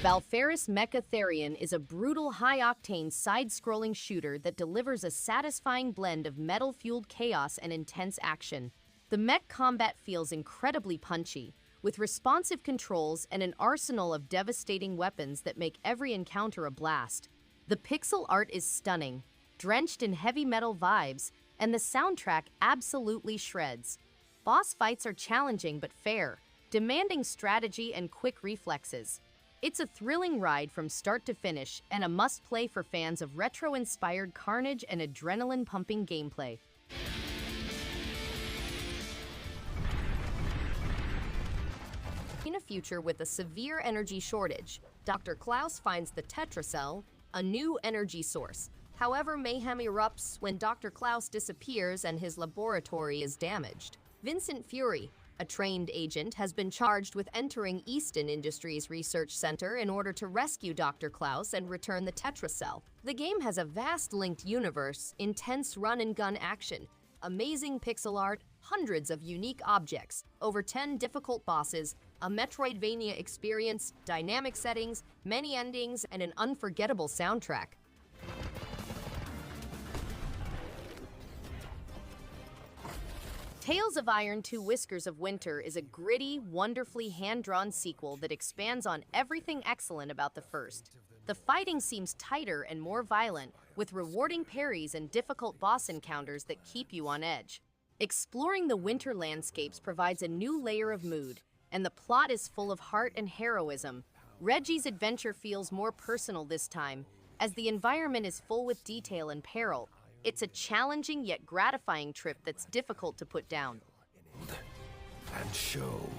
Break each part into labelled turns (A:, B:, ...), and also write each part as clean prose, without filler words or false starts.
A: Valfaris Mecha Therion is a brutal, high-octane, side-scrolling shooter that delivers a satisfying blend of metal-fueled chaos and intense action. The mech combat feels incredibly punchy, with responsive controls and an arsenal of devastating weapons that make every encounter a blast. The pixel art is stunning, drenched in heavy metal vibes, and the soundtrack absolutely shreds. Boss fights are challenging but fair, demanding strategy and quick reflexes. It's a thrilling ride from start to finish and a must-play for fans of retro-inspired carnage and adrenaline-pumping gameplay. In a future with a severe energy shortage, Dr. Klaus finds the Tetracell, a new energy source. However, mayhem erupts when Dr. Klaus disappears and his laboratory is damaged. Vincent Fury, a trained agent, has been charged with entering Easton Industries Research Center in order to rescue Dr. Klaus and return the Tetracell. The game has a vast linked universe, intense run-and-gun action, amazing pixel art, hundreds of unique objects, over 10 difficult bosses, a Metroidvania experience, dynamic settings, many endings, and an unforgettable soundtrack. Tales of Iron 2 Whiskers of Winter is a gritty, wonderfully hand-drawn sequel that expands on everything excellent about the first. The fighting seems tighter and more violent, with rewarding parries and difficult boss encounters that keep you on edge. Exploring the winter landscapes provides a new layer of mood, and the plot is full of heart and heroism. Reggie's adventure feels more personal this time, as the environment is full with detail and peril. It's a challenging yet gratifying trip that's difficult to put down.
B: And show.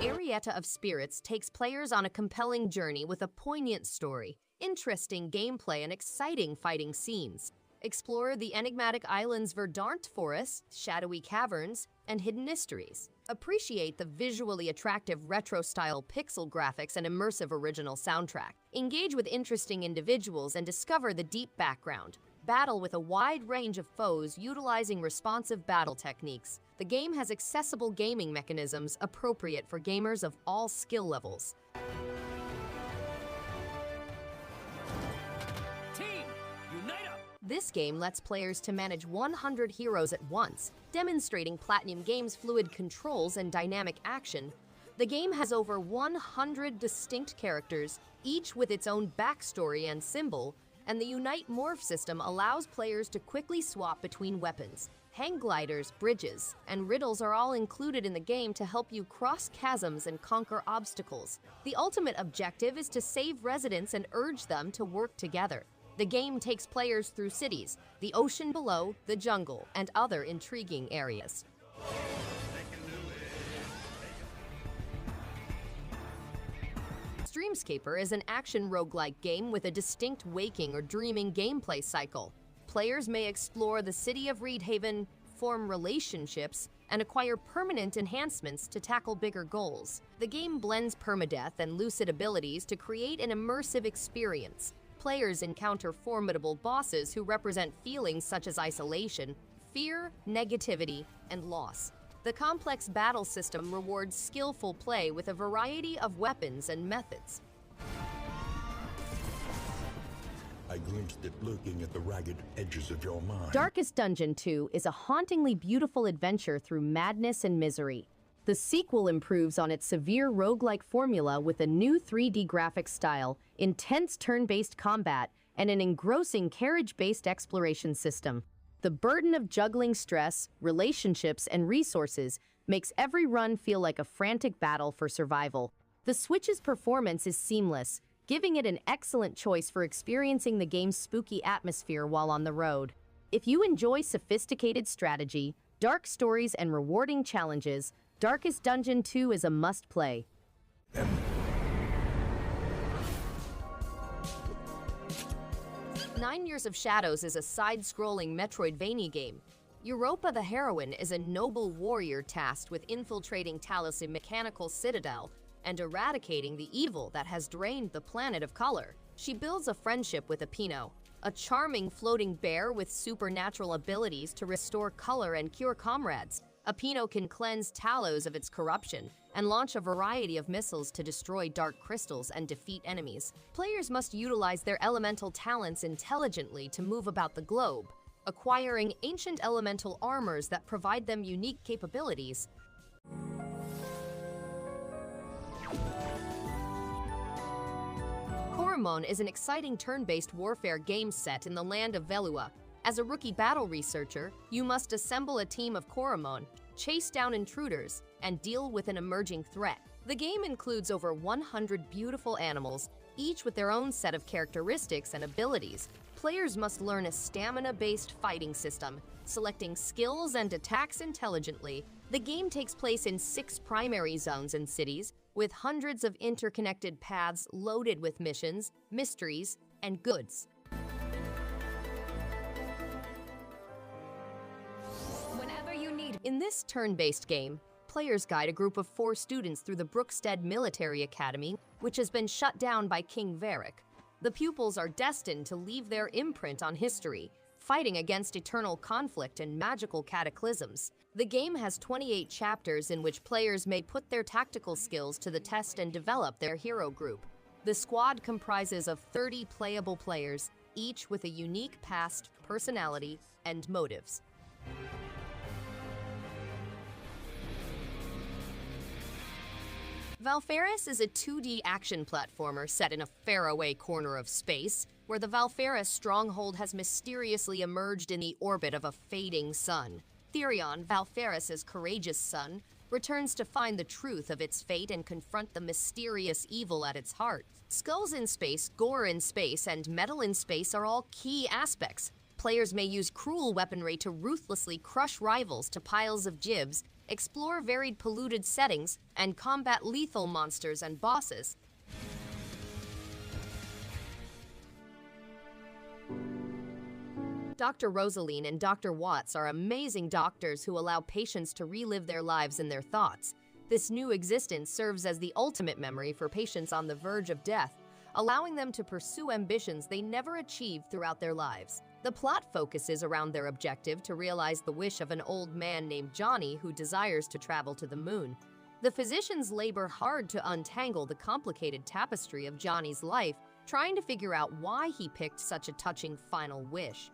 A: Arietta of Spirits takes players on a compelling journey with a poignant story, interesting gameplay, and exciting fighting scenes. Explore the enigmatic island's verdant forests, shadowy caverns, and hidden mysteries. Appreciate the visually attractive retro-style pixel graphics and immersive original soundtrack. Engage with interesting individuals and discover the deep background. Battle with a wide range of foes utilizing responsive battle techniques. The game has accessible gaming mechanisms appropriate for gamers of all skill levels. This game lets players to manage 100 heroes at once, demonstrating Platinum Games' fluid controls and dynamic action. The game has over 100 distinct characters, each with its own backstory and symbol, and the Unite Morph system allows players to quickly swap between weapons. Hang gliders, bridges, and riddles are all included in the game to help you cross chasms and conquer obstacles. The ultimate objective is to save residents and urge them to work together. The game takes players through cities, the ocean below, the jungle, and other intriguing areas. Dreamscaper is an action roguelike game with a distinct waking or dreaming gameplay cycle. Players may explore the city of Reedhaven, form relationships, and acquire permanent enhancements to tackle bigger goals. The game blends permadeath and lucid abilities to create an immersive experience. Players encounter formidable bosses who represent feelings such as isolation, fear, negativity, and loss. The complex battle system rewards skillful play with a variety of weapons and methods.
B: I glimpsed it lurking at the ragged edges of your mind.
A: Darkest Dungeon 2 is a hauntingly beautiful adventure through madness and misery. The sequel improves on its severe roguelike formula with a new 3D graphics style, intense turn-based combat, and an engrossing carriage-based exploration system. The burden of juggling stress, relationships, and resources makes every run feel like a frantic battle for survival. The Switch's performance is seamless, giving it an excellent choice for experiencing the game's spooky atmosphere while on the road. If you enjoy sophisticated strategy, dark stories, and rewarding challenges, Darkest Dungeon 2 is a must-play. 9 Years of Shadows is a side-scrolling Metroidvania game. Europa the heroine is a noble warrior tasked with infiltrating Talos' mechanical citadel and eradicating the evil that has drained the planet of color. She builds a friendship with Apino, a charming floating bear with supernatural abilities to restore color and cure comrades. Apino can cleanse Talos of its corruption and launch a variety of missiles to destroy dark crystals and defeat enemies. Players must utilize their elemental talents intelligently to move about the globe, acquiring ancient elemental armors that provide them unique capabilities. Coromon is an exciting turn-based warfare game set in the land of Velua. As a rookie battle researcher, you must assemble a team of Coromon, chase down intruders, and deal with an emerging threat. The game includes over 100 beautiful animals, each with their own set of characteristics and abilities. Players must learn a stamina-based fighting system, selecting skills and attacks intelligently. The game takes place in 6 primary zones and cities, with hundreds of interconnected paths loaded with missions, mysteries, and goods. In this turn-based game, players guide a group of 4 students through the Brookstead Military Academy, which has been shut down by King Varric. The pupils are destined to leave their imprint on history, fighting against eternal conflict and magical cataclysms. The game has 28 chapters in which players may put their tactical skills to the test and develop their hero group. The squad comprises of 30 playable players, each with a unique past, personality, and motives. Valfaris is a 2D action platformer set in a faraway corner of space, where the Valfaris stronghold has mysteriously emerged in the orbit of a fading sun. Therion, Valfaris' courageous son, returns to find the truth of its fate and confront the mysterious evil at its heart. Skulls in space, gore in space, and metal in space are all key aspects. Players may use cruel weaponry to ruthlessly crush rivals to piles of gibs, explore varied polluted settings, and combat lethal monsters and bosses. Dr. Rosaline and Dr. Watts are amazing doctors who allow patients to relive their lives in their thoughts. This new existence serves as the ultimate memory for patients on the verge of death, allowing them to pursue ambitions they never achieved throughout their lives. The plot focuses around their objective to realize the wish of an old man named Johnny who desires to travel to the moon. The physicians labor hard to untangle the complicated tapestry of Johnny's life, trying to figure out why he picked such a touching final wish.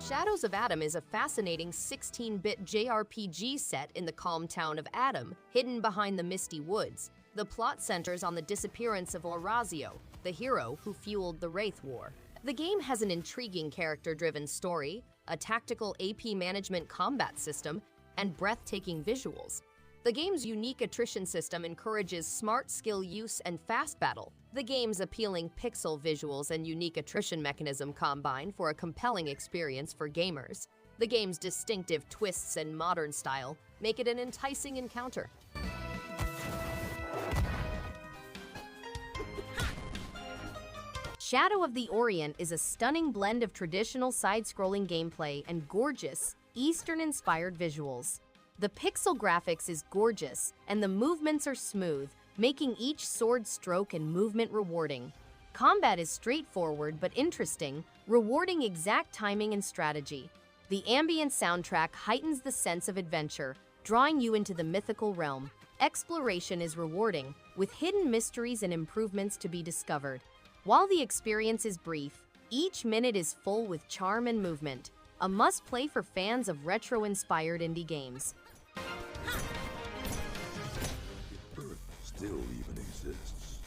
A: Shadows of Adam is a fascinating 16-bit JRPG set in the calm town of Adam, hidden behind the misty woods. The plot centers on the disappearance of Orazio, the hero who fueled the Wraith War. The game has an intriguing character-driven story, a tactical AP management combat system, and breathtaking visuals. The game's unique attrition system encourages smart skill use and fast battle. The game's appealing pixel visuals and unique attrition mechanism combine for a compelling experience for gamers. The game's distinctive twists and modern style make it an enticing encounter. Shadow of the Orient is a stunning blend of traditional side-scrolling gameplay and gorgeous, Eastern-inspired visuals. The pixel graphics is gorgeous, and the movements are smooth, making each sword stroke and movement rewarding. Combat is straightforward but interesting, rewarding exact timing and strategy. The ambient soundtrack heightens the sense of adventure, drawing you into the mythical realm. Exploration is rewarding, with hidden mysteries and improvements to be discovered. While the experience is brief, each minute is full with charm and movement. A must-play for fans of retro-inspired indie games.
B: Earth still even exists.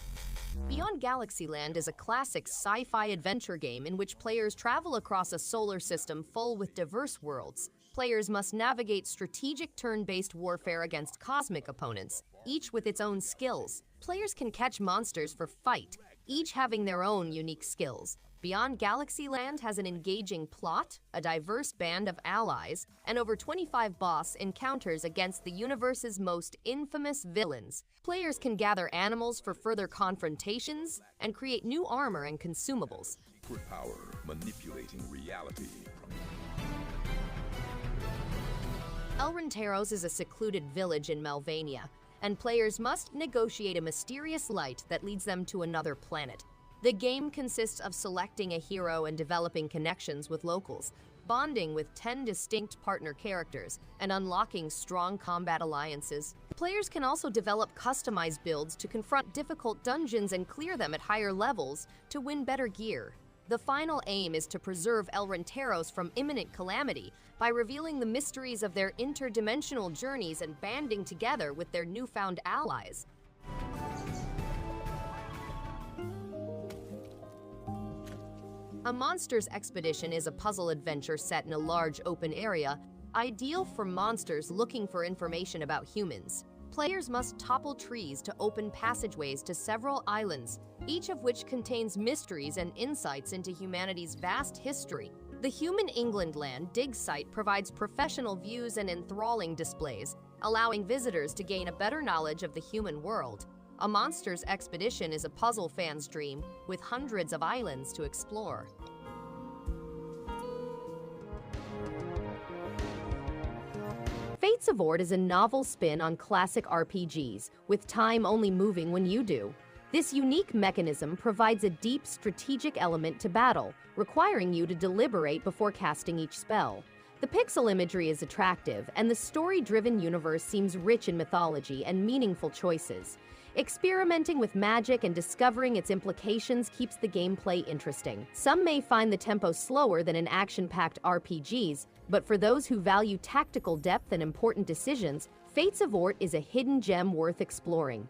A: Beyond Galaxyland is a classic sci-fi adventure game in which players travel across a solar system full with diverse worlds. Players must navigate strategic turn-based warfare against cosmic opponents, each with its own skills. Players can catch monsters for fight, each having their own unique skills. Beyond Galaxyland has an engaging plot, a diverse band of allies, and over 25 boss encounters against the universe's most infamous villains. Players can gather animals for further confrontations and create new armor and consumables.
B: Secret power manipulating reality.
A: Elrentaros is a secluded village in Malvania, and players must negotiate a mysterious light that leads them to another planet. The game consists of selecting a hero and developing connections with locals, bonding with 10 distinct partner characters, and unlocking strong combat alliances. Players can also develop customized builds to confront difficult dungeons and clear them at higher levels to win better gear. The final aim is to preserve Elrentaros from imminent calamity by revealing the mysteries of their interdimensional journeys and banding together with their newfound allies. A Monsters Expedition is a puzzle adventure set in a large open area, ideal for monsters looking for information about humans. Players must topple trees to open passageways to several islands, each of which contains mysteries and insights into humanity's vast history. The Human England Land dig site provides professional views and enthralling displays, allowing visitors to gain a better knowledge of the human world. A Monsters Expedition is a puzzle fan's dream, with hundreds of islands to explore. Fates of Ord is a novel spin on classic RPGs, with time only moving when you do. This unique mechanism provides a deep strategic element to battle, requiring you to deliberate before casting each spell. The pixel imagery is attractive, and the story-driven universe seems rich in mythology and meaningful choices. Experimenting with magic and discovering its implications keeps the gameplay interesting. Some may find the tempo slower than in action-packed RPGs, but for those who value tactical depth and important decisions, Fates of Ord is a hidden gem worth exploring.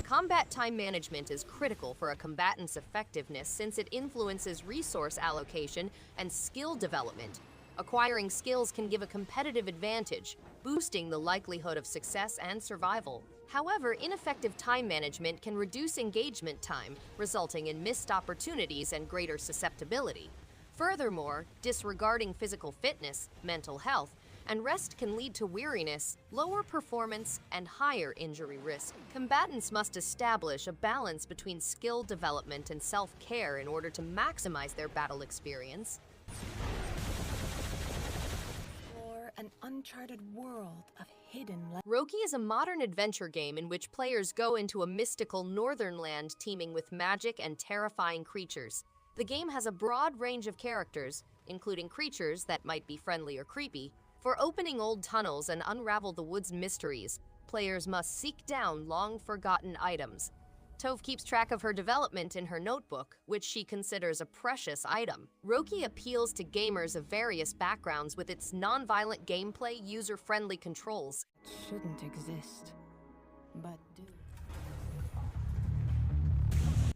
A: Combat time management is critical for a combatant's effectiveness since it influences resource allocation and skill development. Acquiring skills can give a competitive advantage, boosting the likelihood of success and survival. However, ineffective time management can reduce engagement time, resulting in missed opportunities and greater susceptibility. Furthermore, disregarding physical fitness, mental health, and rest can lead to weariness, lower performance, and higher injury risk. Combatants must establish a balance between skill development and self-care in order to maximize their battle experience.
C: An uncharted world of hidden
A: Roki is a modern adventure game in which players go into a mystical northern land teeming with magic and terrifying creatures. The game has a broad range of characters, including creatures that might be friendly or creepy. For opening old tunnels and unravel the wood's mysteries, players must seek down long-forgotten items. Tove keeps track of her development in her notebook, which she considers a precious item. Roki appeals to gamers of various backgrounds with its non-violent gameplay, user-friendly controls.
C: Shouldn't exist, but do.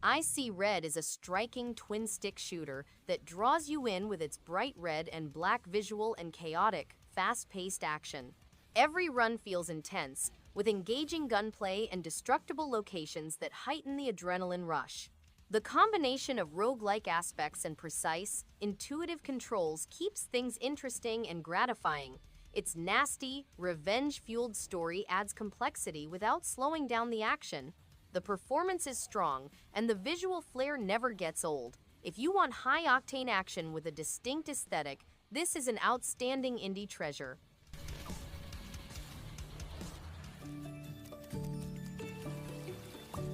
A: I See Red is a striking twin-stick shooter that draws you in with its bright red and black visual and chaotic, fast-paced action. Every run feels intense, with engaging gunplay and destructible locations that heighten the adrenaline rush. The combination of roguelike aspects and precise, intuitive controls keeps things interesting and gratifying. Its nasty, revenge-fueled story adds complexity without slowing down the action. The performance is strong, and the visual flair never gets old. If you want high-octane action with a distinct aesthetic, this is an outstanding indie treasure.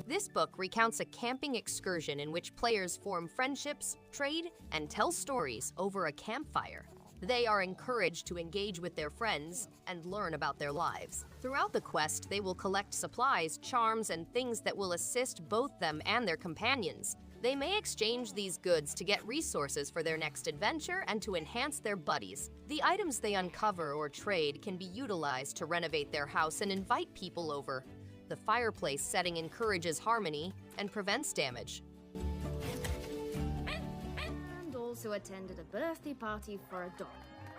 A: This book recounts a camping excursion in which players form friendships, trade, and tell stories over a campfire. They are encouraged to engage with their friends and learn about their lives. Throughout the quest, they will collect supplies, charms, and things that will assist both them and their companions. They may exchange these goods to get resources for their next adventure and to enhance their buddies. The items they uncover or trade can be utilized to renovate their house and invite people over. The fireplace setting encourages harmony and prevents damage.
D: And also attended a birthday party for a dog.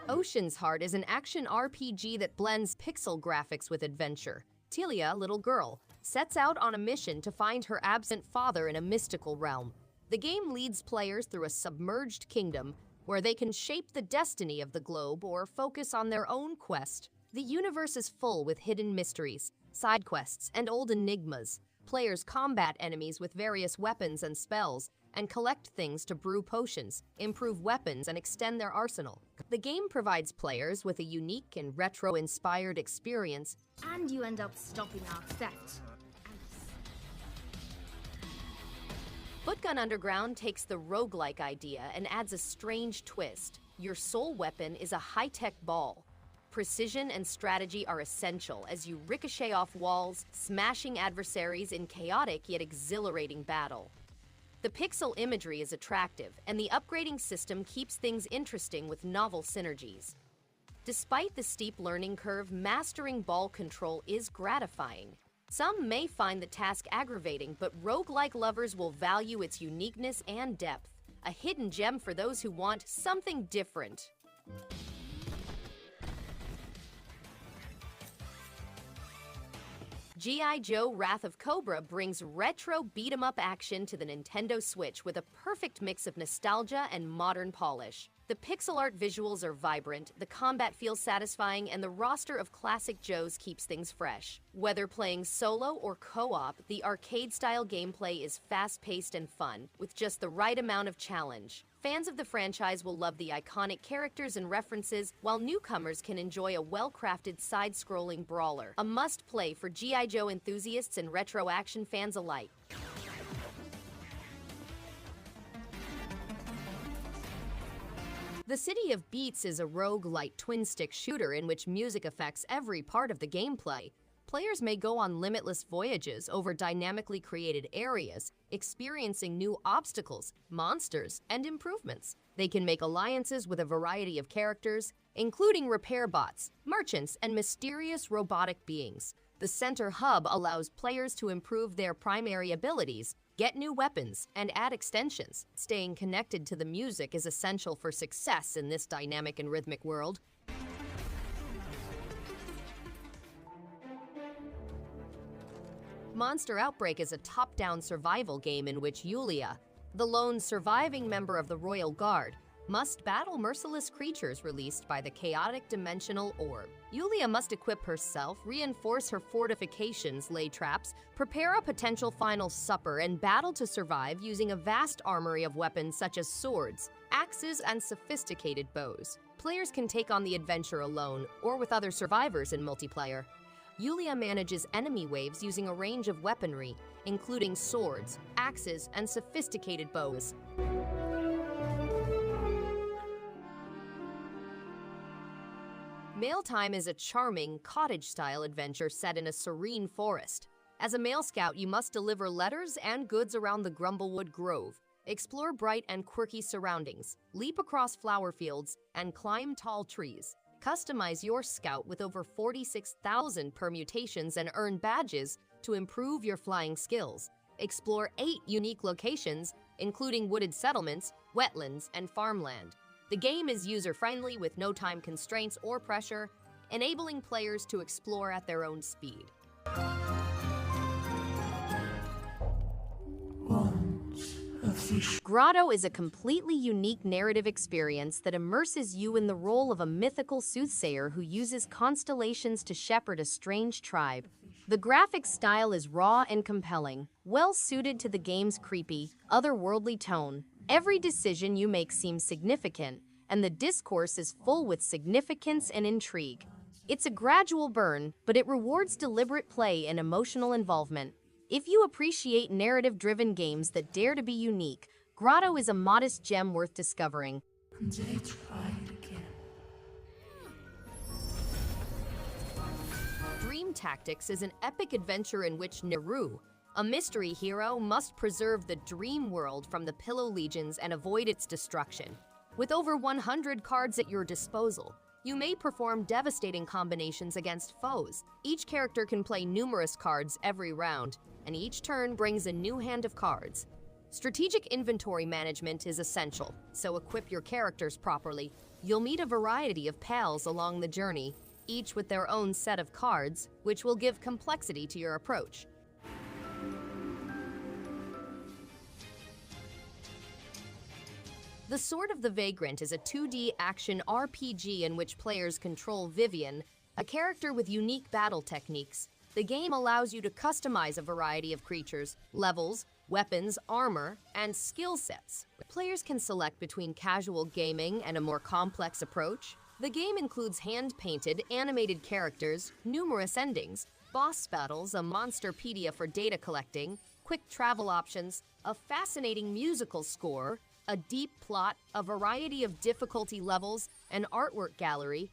A: Ocean's Heart is an action RPG that blends pixel graphics with adventure. Tilia, little girl, sets out on a mission to find her absent father in a mystical realm. The game leads players through a submerged kingdom where they can shape the destiny of the globe or focus on their own quest. The universe is full with hidden mysteries, side quests, and old enigmas. Players combat enemies with various weapons and spells, and collect things to brew potions, improve weapons, and extend their arsenal. The game provides players with a unique and retro-inspired experience.
D: And you end up stopping our theft.
A: Footgun Underground takes the roguelike idea and adds a strange twist. Your sole weapon is a high-tech ball. Precision and strategy are essential as you ricochet off walls, smashing adversaries in chaotic yet exhilarating battle. The pixel imagery is attractive, and the upgrading system keeps things interesting with novel synergies. Despite the steep learning curve, mastering ball control is gratifying. Some may find the task aggravating, but roguelike lovers will value its uniqueness and depth. A hidden gem for those who want something different. G.I. Joe Wrath of Cobra brings retro beat-em-up action to the Nintendo Switch with a perfect mix of nostalgia and modern polish. The pixel art visuals are vibrant, the combat feels satisfying, and the roster of classic Joes keeps things fresh. Whether playing solo or co-op, the arcade-style gameplay is fast-paced and fun, with just the right amount of challenge. Fans of the franchise will love the iconic characters and references, while newcomers can enjoy a well-crafted side-scrolling brawler. A must-play for G.I. Joe enthusiasts and retro action fans alike. The City of Beats is a roguelite twin-stick shooter in which music affects every part of the gameplay. Players may go on limitless voyages over dynamically created areas, experiencing new obstacles, monsters, and improvements. They can make alliances with a variety of characters, including repair bots, merchants, and mysterious robotic beings. The center hub allows players to improve their primary abilities, get new weapons, and add extensions. Staying connected to the music is essential for success in this dynamic and rhythmic world. Monster Outbreak is a top-down survival game in which Yulia, the lone surviving member of the Royal Guard, must battle merciless creatures released by the chaotic dimensional orb. Yulia must equip herself, reinforce her fortifications, lay traps, prepare a potential final supper, and battle to survive using a vast armory of weapons such as swords, axes, and sophisticated bows. Players can take on the adventure alone or with other survivors in multiplayer. Yulia manages enemy waves using a range of weaponry, including swords, axes, and sophisticated bows. Mail Time is a charming, cottage-style adventure set in a serene forest. As a Mail Scout, you must deliver letters and goods around the Grumblewood Grove, explore bright and quirky surroundings, leap across flower fields, and climb tall trees. Customize your scout with over 46,000 permutations and earn badges to improve your flying skills. Explore 8 unique locations, including wooded settlements, wetlands, and farmland. The game is user-friendly with no time constraints or pressure, enabling players to explore at their own speed. Grotto is a completely unique narrative experience that immerses you in the role of a mythical soothsayer who uses constellations to shepherd a strange tribe. The graphic style is raw and compelling, well suited to the game's creepy, otherworldly tone. Every decision you make seems significant, and the discourse is full with significance and intrigue. It's a gradual burn, but it rewards deliberate play and emotional involvement. If you appreciate narrative-driven games that dare to be unique, Grotto is a modest gem worth discovering.
E: And they tried again.
A: Dream Tactics is an epic adventure in which Neru, a mystery hero, must preserve the dream world from the Pillow Legions and avoid its destruction. With over 100 cards at your disposal, you may perform devastating combinations against foes. Each character can play numerous cards every round, and each turn brings a new hand of cards. Strategic inventory management is essential, so equip your characters properly. You'll meet a variety of pals along the journey, each with their own set of cards, which will give complexity to your approach. The Sword of the Vagrant is a 2D action RPG in which players control Vivian, a character with unique battle techniques. The game allows you to customize a variety of creatures, levels, weapons, armor, and skill sets. Players can select between casual gaming and a more complex approach. The game includes hand-painted, animated characters, numerous endings, boss battles, a monsterpedia for data collecting, quick travel options, a fascinating musical score, a deep plot, a variety of difficulty levels, an artwork gallery.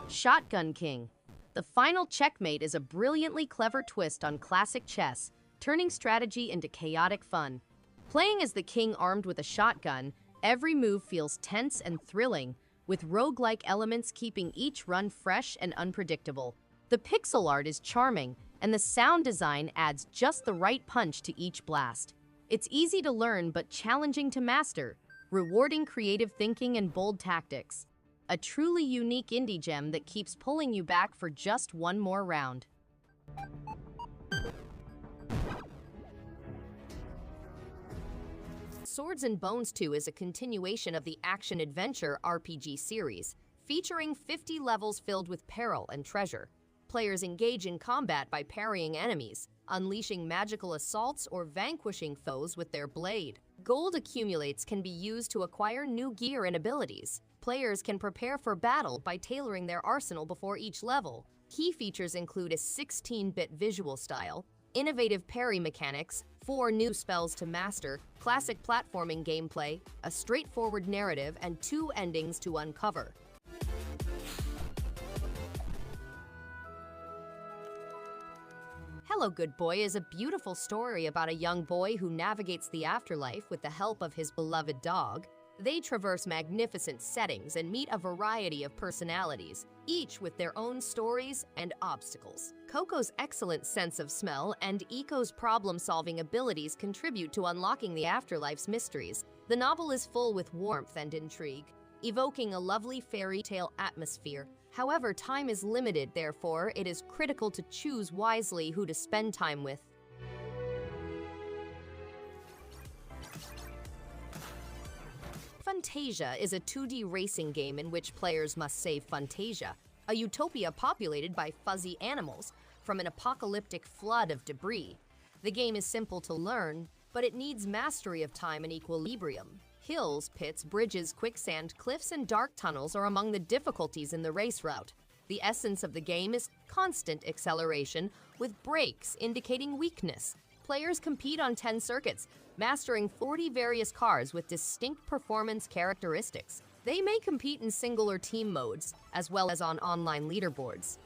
A: Shotgun King. The final Checkmate is a brilliantly clever twist on classic chess, turning strategy into chaotic fun. Playing as the king armed with a shotgun, every move feels tense and thrilling, with roguelike elements keeping each run fresh and unpredictable. The pixel art is charming, and the sound design adds just the right punch to each blast. It's easy to learn but challenging to master, rewarding creative thinking and bold tactics. A truly unique indie gem that keeps pulling you back for just one more round. Swords and Bones 2 is a continuation of the action-adventure RPG series, featuring 50 levels filled with peril and treasure. Players engage in combat by parrying enemies, unleashing magical assaults, or vanquishing foes with their blade. Gold accumulates can be used to acquire new gear and abilities. Players can prepare for battle by tailoring their arsenal before each level. Key features include a 16-bit visual style, innovative parry mechanics, 4 new spells to master, classic platforming gameplay, a straightforward narrative, and 2 endings to uncover. Hello, Goodboy is a beautiful story about a young boy who navigates the afterlife with the help of his beloved dog. They traverse magnificent settings and meet a variety of personalities, each with their own stories and obstacles. Coco's excellent sense of smell and Eco's problem-solving abilities contribute to unlocking the afterlife's mysteries. The novel is full with warmth and intrigue, evoking a lovely fairy tale atmosphere. However, time is limited, therefore, it is critical to choose wisely who to spend time with. Funtasia is a 2D racing game in which players must save Funtasia, a utopia populated by fuzzy animals, from an apocalyptic flood of debris. The game is simple to learn, but it needs mastery of time and equilibrium. Hills, pits, bridges, quicksand, cliffs, and dark tunnels are among the difficulties in the race route. The essence of the game is constant acceleration, with brakes indicating weakness. Players compete on 10 circuits, mastering 40 various cars with distinct performance characteristics. They may compete in single or team modes, as well as on online leaderboards.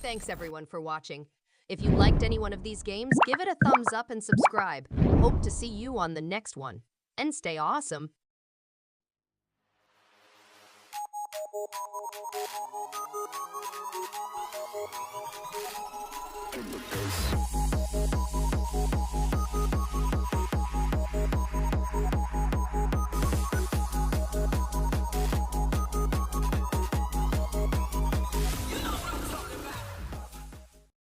A: Thanks everyone for watching. If you liked any one of these games, give it a thumbs up and subscribe. Hope to see you on the next one. And stay awesome!